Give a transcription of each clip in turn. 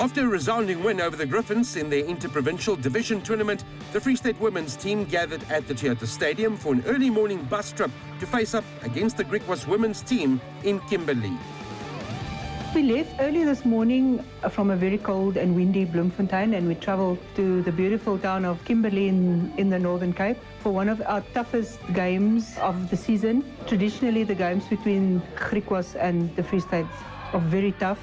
After a resounding win over the Griffons in their Inter-Provincial Division tournament, the Free State women's team gathered at the Cheetah Stadium for an early morning bus trip to face up against the Griquas women's team in Kimberley. We left early this morning from a very cold and windy Bloemfontein, and we travelled to the beautiful town of Kimberley in the Northern Cape for one of our toughest games of the season. Traditionally, the games between Griquas and the Free State are very tough,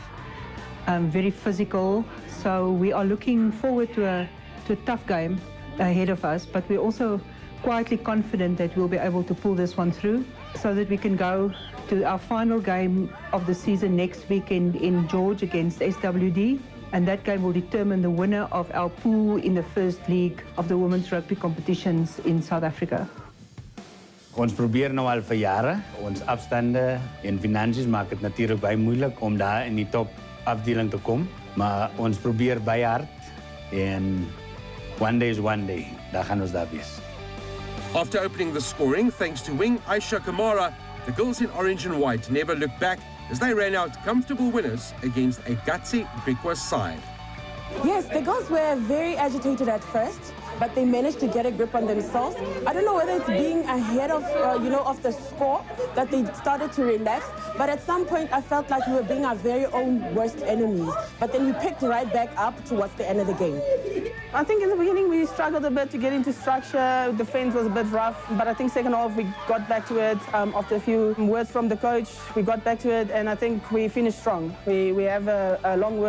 very physical. So we are looking forward to a tough game ahead of us, but we're also quietly confident that we'll be able to pull this one through so that we can go to our final game of the season next weekend in George against SWD, and that game will determine the winner of our pool in the first league of the women's rugby competitions in South Africa. Ons probeer nou al vir jare. Ons afstande en finansies maak dit natuurlik baie moeilik om daar in die top afdeling te kom, maar ons probeer baie hard en one day is one day. Daar gaan ons daar wees. After opening the scoring, thanks to wing Aisha Kamara, the girls in orange and white never looked back as they ran out comfortable winners against a gutsy Griquas side. Yes, the girls were very agitated at first, but they managed to get a grip on themselves. I don't know whether it's being ahead of, of the score that they started to relax, but at some point I felt like we were being our very own worst enemies. But then we picked right back up towards the end of the game. I think in the beginning we struggled a bit to get into structure. Defense was a bit rough, but I think second half we got back to it. After a few words from the coach, we got back to it, and I think we finished strong. We have a long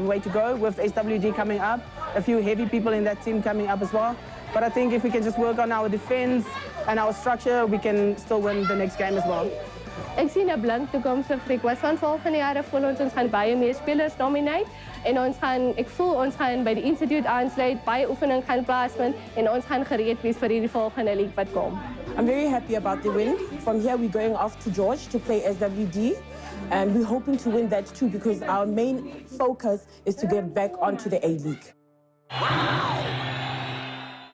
way to go with SWD coming up, a few heavy people in that team coming up as well. But I think if we can just work on our defense and our structure, we can still win the next game as well. Ek sien 'n blink toekoms vir Griquas, want volgende jare voel ons gaan baie meer spelers nominate en ek voel ons gaan by die instituut aansluit, baie oefening gaan plaasvind en ons gaan gereed wees vir die volgende league wat kom. I'm very happy about the win. From here we're going off to George to play SWD, and we're hoping to win that too because our main focus is to get back onto the A-League. Wow!